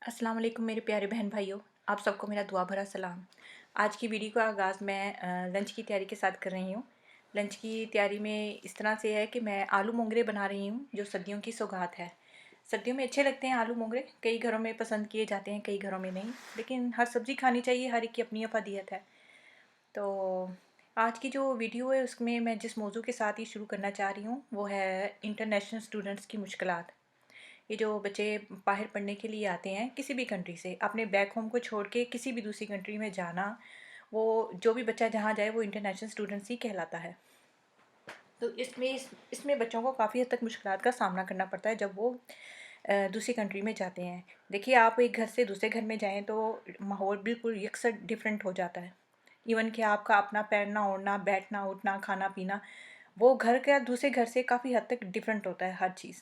अस्सलाम वालेकुम मेरे प्यारे बहन भाइयों। आप सबको मेरा दुआ भरा सलाम। आज की वीडियो का आगाज़ मैं लंच की तैयारी के साथ कर रही हूँ। लंच की तैयारी में इस तरह से है कि मैं आलू मोंगरे बना रही हूँ जो सर्दियों की सौगात है। सर्दियों में अच्छे लगते हैं आलू मोंगरे, कई घरों में पसंद किए जाते हैं, कई घरों में नहीं। लेकिन हर सब्ज़ी खानी चाहिए, हर एक की अपनी अफादियत है। तो आज की जो वीडियो है उसमें मैं जिस मौजू के साथ ही शुरू करना चाह रही हूँ वो है इंटरनेशनल स्टूडेंट्स की मुश्किलात। ये जो बच्चे बाहर पढ़ने के लिए आते हैं किसी भी कंट्री से, अपने बैक होम को छोड़ के किसी भी दूसरी कंट्री में जाना, वो जो भी बच्चा जहाँ जाए वो इंटरनेशनल स्टूडेंट्स ही कहलाता है। तो इसमें बच्चों को काफ़ी हद तक मुश्किलात का सामना करना पड़ता है जब वो दूसरी कंट्री में जाते हैं। देखिए, आप एक घर से दूसरे घर में जाएँ तो माहौल बिल्कुल यकसर डिफरेंट हो जाता है। इवन कि आपका अपना पहनना ओढ़ना, बैठना उठना, खाना पीना, वो घर का दूसरे घर से काफ़ी हद तक डिफरेंट होता है हर चीज़।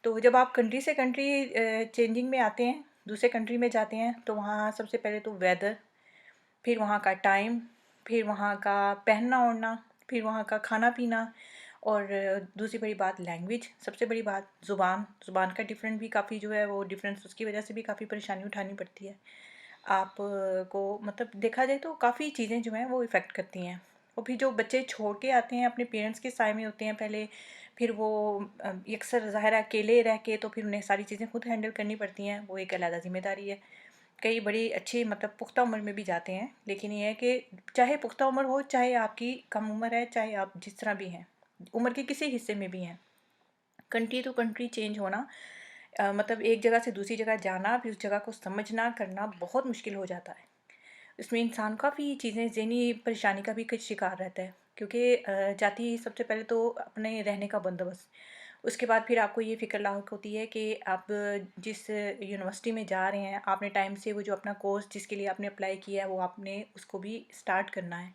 तो जब आप कंट्री से कंट्री चेंजिंग में आते हैं, दूसरे कंट्री में जाते हैं, तो वहाँ सबसे पहले तो वेदर, फिर वहाँ का टाइम, फिर वहाँ का पहनना-ओढ़ना, फिर वहाँ का खाना-पीना, और दूसरी बड़ी बात लैंग्वेज, सबसे बड़ी बात ज़ुबान। ज़ुबान का डिफरेंट भी काफ़ी जो है वो डिफरेंस, उसकी वजह से भी काफ़ी परेशानी उठानी पड़ती है। आप को मतलब देखा जाए तो काफ़ी चीज़ें जो हैं वो इफ़ेक्ट करती हैं। और फिर जो बच्चे छोड़ के आते हैं अपने पेरेंट्स के साए में होते हैं पहले, फिर वो अक्सर ज़ाहिर है अकेले रह के तो फिर उन्हें सारी चीज़ें खुद हैंडल करनी पड़ती हैं, वो एक अलग ज़िम्मेदारी है। कई बड़ी अच्छी मतलब पुख्ता उम्र में भी जाते हैं, लेकिन ये है कि चाहे पुख्ता उम्र हो, चाहे आपकी कम उम्र है, चाहे आप जिस तरह भी हैं, उम्र के किसी हिस्से में भी हैं, कंट्री टू कंट्री चेंज होना, मतलब एक जगह से दूसरी जगह जाना, फिर उस जगह को समझना करना बहुत मुश्किल हो जाता है। इसमें इंसान काफ़ी चीज़ें ज़हनी परेशानी का भी कुछ शिकार रहता है, क्योंकि जाते ही सबसे पहले तो अपने रहने का बंदोबस्त, उसके बाद फिर आपको ये फ़िक्र लाक होती है कि आप जिस यूनिवर्सिटी में जा रहे हैं, आपने टाइम से वो जो अपना कोर्स जिसके लिए आपने अप्लाई किया है वो आपने उसको भी स्टार्ट करना है,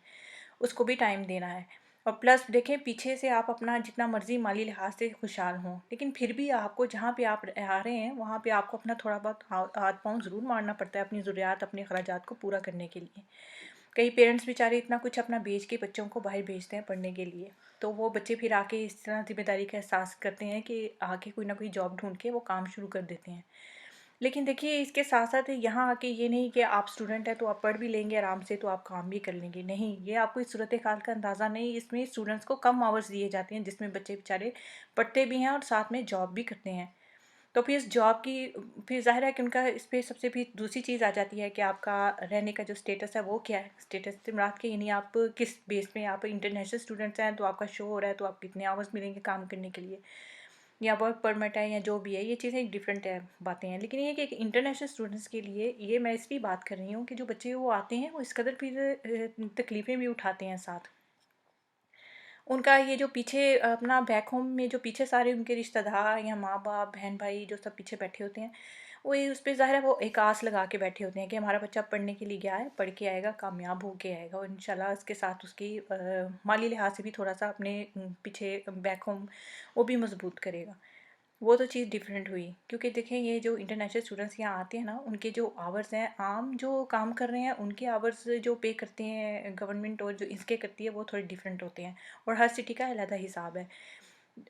उसको भी टाइम देना है। और प्लस देखें, पीछे से आप अपना जितना मर्ज़ी माली लिहाज से खुशहाल हों, लेकिन फिर भी आपको जहाँ पे आप आ रहे हैं वहाँ पे आपको अपना थोड़ा बहुत हाथ पाँव ज़रूर मारना पड़ता है अपनी ज़रूरियात, अपने अखराजात को पूरा करने के लिए। कई पेरेंट्स बेचारे इतना कुछ अपना बेच के बच्चों को बाहर भेजते हैं पढ़ने के लिए, तो वो बच्चे फिर आके इस तरह ज़िम्मेदारी का एहसास करते हैं कि आके कोई ना कोई जॉब ढूँढ के वो काम शुरू कर देते हैं। लेकिन देखिए, इसके साथ-साथ यहाँ आके ये नहीं कि आप स्टूडेंट हैं तो आप पढ़ भी लेंगे आराम से तो आप काम भी कर लेंगे, नहीं, ये आपको इस सूरत-ए-हाल का अंदाज़ा नहीं, इसमें स्टूडेंट्स को कम आवर्स दिए जाते हैं जिसमें बच्चे बेचारे पढ़ते भी हैं और साथ में जॉब भी करते हैं। तो फिर इस जॉब की फिर ज़ाहिर है कि उनका इस पे सबसे भी दूसरी चीज़ आ जाती है कि आपका रहने का जो स्टेटस है वो क्या है? स्टेटस से मुराद के यानी आप किस बेस पे, आप इंटरनेशनल स्टूडेंट्स हैं तो आपका शो हो रहा है तो आप कितने आवर्स मिलेंगे काम करने के लिए, या वर्क परमिट है या जो भी है, ये चीज़ें डिफरेंट है बातें हैं। लेकिन ये है कि एक इंटरनेशनल स्टूडेंट्स के लिए ये मैं इसलिए बात कर रही हूँ कि जो बच्चे वो आते हैं वो इस कदर फिर तकलीफ़ें भी उठाते हैं साथ। उनका ये जो पीछे अपना बैक होम में जो पीछे सारे उनके रिश्तेदार या माँ-बाप, बहन-भाई जो सब पीछे बैठे होते हैं, वो ये उस पे ज़ाहिर है वो एक आस लगा के बैठे होते हैं कि हमारा बच्चा पढ़ने के लिए गया है, पढ़ के आएगा, कामयाब हो के आएगा और इंशाल्लाह उसके साथ उसकी माली लिहाज से भी थोड़ा-सा अपने पीछे बैक होम वो भी मज़बूत करेगा। वो तो चीज़ डिफरेंट हुई, क्योंकि देखें ये जो इंटरनेशनल स्टूडेंट्स यहाँ आते हैं ना, उनके जो आवर्स हैं, आम जो काम कर रहे हैं उनके आवर्स जो पे करते हैं गवर्नमेंट और जो इसके करती है वो थोड़े डिफरेंट होते हैं, और हर सिटी का अलग हिसाब है।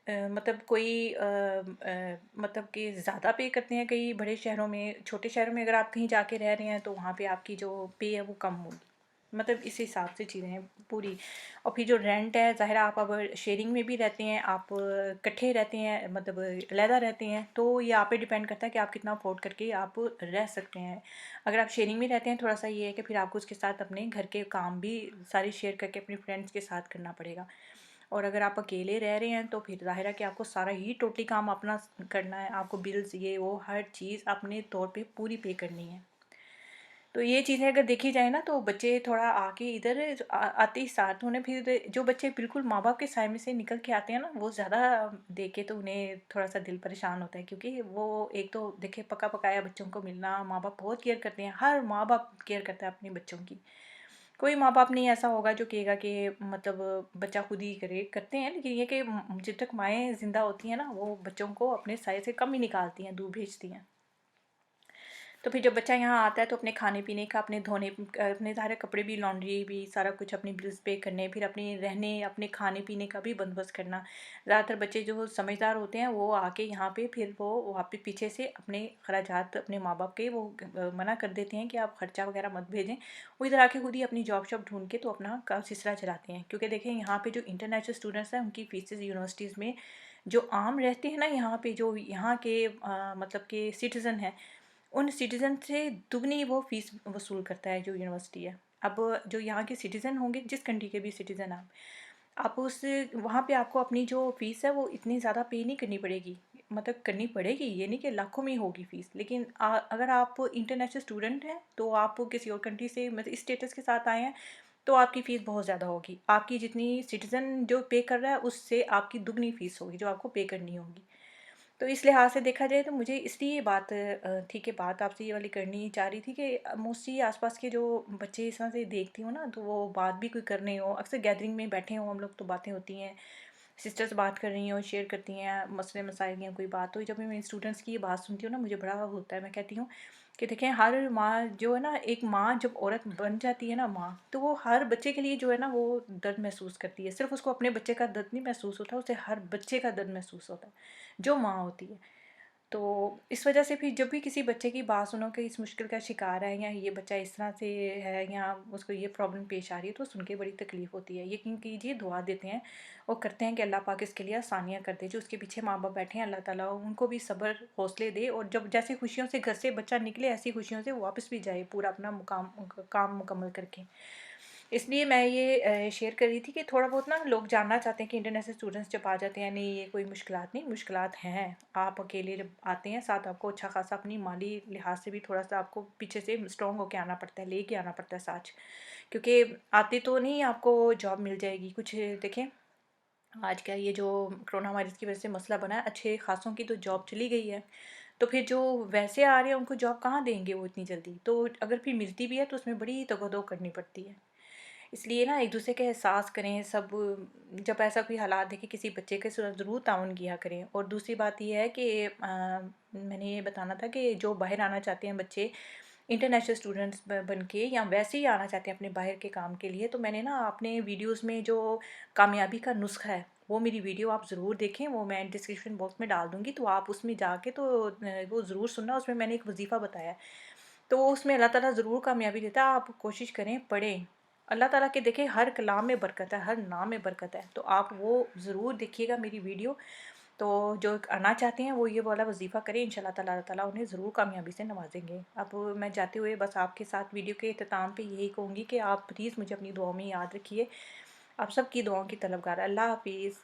मतलब कोई मतलब कि ज़्यादा पे करते हैं कई बड़े शहरों में, छोटे शहरों में अगर आप कहीं जाके रह रहे हैं तो वहाँ पे आपकी जो पे है वो कम होगी, मतलब इस हिसाब से चीज़ें हैं पूरी। और फिर जो रेंट है, ज़ाहिर है आप अगर शेयरिंग में भी रहते हैं, आप इकट्ठे रहते हैं, मतलब अलहदा रहते हैं, तो ये आप पे डिपेंड करता है कि आप कितना अफोर्ड करके आप रह सकते हैं। अगर आप शेयरिंग में रहते हैं, थोड़ा-सा ये है कि फिर आपको उसके साथ अपने घर के काम भी सारे शेयर करके अपने फ्रेंड्स के साथ करना पड़ेगा। और अगर आप अकेले रह रहे हैं तो फिर ज़ाहिर है कि आपको सारा ही टोटली काम अपना करना है, आपको बिल्स ये वो हर चीज़ अपने तौर पे पूरी पे करनी है। तो ये चीज़ें अगर देखी जाए ना तो बच्चे थोड़ा आके इधर आते ही साथ उन्हें फिर जो बच्चे बिल्कुल माँ बाप के साय में से निकल के आते हैं ना, वो ज़्यादा देख के तो उन्हें थोड़ा सा दिल परेशान होता है, क्योंकि वो एक तो देखिए पका पकाया बच्चों को मिलना, माँ बाप बहुत केयर करते हैं, हर माँ बाप केयर करता है अपने बच्चों की। कोई माँ बाप नहीं ऐसा होगा जो कहेगा कि मतलब बच्चा खुद ही करे, करते हैं, लेकिन ये कि जब तक माएँ ज़िंदा होती हैं ना वो बच्चों को अपने साय से कम ही निकालती हैं, दूर भेजती हैं। तो फिर जब बच्चा यहाँ आता है तो अपने खाने-पीने का, अपने सारे कपड़े भी, लॉन्ड्री भी, सारा कुछ, अपने बिल्स पे करने, फिर अपने रहने, अपने खाने-पीने का भी बंदोबस्त करना। ज़्यादातर बच्चे जो समझदार होते हैं वो आके यहाँ पे फिर वो वापस पीछे से अपने खर्चात अपने माँ-बाप के वो मना कर देते हैं कि आप खर्चा वगैरह मत भेजें। वो इधर आके खुद ही अपनी जॉब-शॉप ढूँढ के तो अपना सिलसिला चलाते हैं। क्योंकि देखिए यहाँ पे जो इंटरनेशनल स्टूडेंट्स हैं उनकी फीसेस यूनिवर्सिटीज़ में जो आम रहते हैं ना, यहाँ पे जो यहाँ के मतलब के सिटीज़न हैं, उन सिटीज़न से दुगनी वो फ़ीस वसूल करता है जो यूनिवर्सिटी है। अब जो यहाँ के सिटीज़न होंगे, जिस कंट्री के भी सिटीज़न आप उस वहाँ पे आपको अपनी जो फ़ीस है वो इतनी ज़्यादा पे नहीं करनी पड़ेगी। मतलब करनी पड़ेगी, ये नहीं कि लाखों में ही होगी फ़ीस। लेकिन अगर आप इंटरनेशनल स्टूडेंट हैं, तो आप किसी और कंट्री से मतलब इस स्टेटस के साथ आए हैं, तो आपकी फ़ीस बहुत ज़्यादा होगी। आपकी जितनी सिटीज़न जो पे कर रहा है, उससे आपकी दुगनी फ़ीस होगी, जो आपको पे करनी होगी। तो इस लिहाज से देखा जाए तो मुझे इसलिए ये बात ठीक है, बात आपसे ये वाली करनी चाह रही थी कि मोस्टली आसपास के जो बच्चे इस तरह से देखती हूँ ना, तो वो बात भी कोई कर रहे हो, अक्सर गैदरिंग में बैठे हों हम लोग तो बातें होती हैं, सिस्टर्स बात कर रही हों, शेयर करती हैं मसले मसाइल या कोई बात हो। जब मैं मेरे स्टूडेंट्स की ये बात सुनती हूँ ना, मुझे बड़ा होता है। मैं कहती हूँ कि देखें, हर माँ जो है ना, एक माँ जब औरत बन जाती है ना माँ, तो वो हर बच्चे के लिए जो है ना वो दर्द महसूस करती है। सिर्फ उसको अपने बच्चे का दर्द नहीं महसूस होता, उसे हर बच्चे का दर्द महसूस होता है जो माँ होती है। तो इस वजह से फिर जब भी किसी बच्चे की बात सुनो कि इस मुश्किल का शिकार है, या ये बच्चा इस तरह से है, या उसको ये प्रॉब्लम पेश आ रही है, तो सुन के बड़ी तकलीफ़ होती है। यकीन कीजिए, दुआ देते हैं और करते हैं कि अल्लाह पाक इसके लिए आसानियाँ कर दे। जो उसके पीछे माँ बाप बैठे हैं, अल्लाह ताला उनको भी सब्र हौसले दे, और जब जैसी खुशियों से घर से बच्चा निकले, ऐसी खुशियों से वो वापस भी जाए पूरा अपना काम मुकम्मल करके। इसलिए मैं ये शेयर कर रही थी कि थोड़ा बहुत ना लोग जानना चाहते हैं कि इंटरनेशनल स्टूडेंट्स जब आ जाते हैं, नहीं ये कोई मुश्किलात नहीं, मुश्किलात हैं। आप अकेले जब आते हैं, साथ आपको अच्छा खासा अपनी माली लिहाज से भी थोड़ा सा आपको पीछे से स्ट्रॉन्ग होके आना पड़ता है, लेके आना पड़ता है साथ। क्योंकि आते तो नहीं आपको जॉब मिल जाएगी कुछ। देखें, आज का ये जो कोरोना वायरस की वजह से मसला बना है, अच्छे खासों की तो जॉब चली गई है। तो फिर जो वैसे आ रहे हैं उनको जॉब कहाँ देंगे वो इतनी जल्दी। तो अगर फिर मिलती भी है तो उसमें बड़ी तगोदो करनी पड़ती है। इसलिए ना एक दूसरे के एहसास करें सब। जब ऐसा कोई हालात देखें किसी बच्चे के साथ, ज़रूर ताउन किया करें। और दूसरी बात ये है कि मैंने ये बताना था कि जो बाहर आना चाहते हैं बच्चे, इंटरनेशनल स्टूडेंट्स बन के, या वैसे ही आना चाहते हैं अपने बाहर के काम के लिए, तो मैंने ना अपने वीडियोस में जो कामयाबी का नुस्खा है, वो मेरी वीडियो आप ज़रूर देखें। वो मैं डिस्क्रिप्शन बॉक्स में डाल दूँगी, तो आप उसमें जाके तो वो ज़रूर सुनना। उसमें मैंने एक वजीफ़ा बताया है, तो उसमें अल्लाह ताला ज़रूर कामयाबी देता है। आप कोशिश करें, पढ़ें। अल्लाह ताला के देखें हर कलाम में बरकत है, हर नाम में बरकत है। तो आप वो ज़रूर देखिएगा मेरी वीडियो। तो जो आना चाहते हैं वो ये वाला वजीफ़ा करें, इंशाल्लाह ताला अल्लाह ताला उन्हें ज़रूर कामयाबी से नवाजेंगे। अब मैं जाते हुए बस आपके साथ वीडियो के अख्ताम पे यही कहूँगी कि आप प्लीज़ मुझे अपनी दुआओं में याद रखिए। आप सबकी दुआओं की तलबगार। अल्लाह हाफिज़।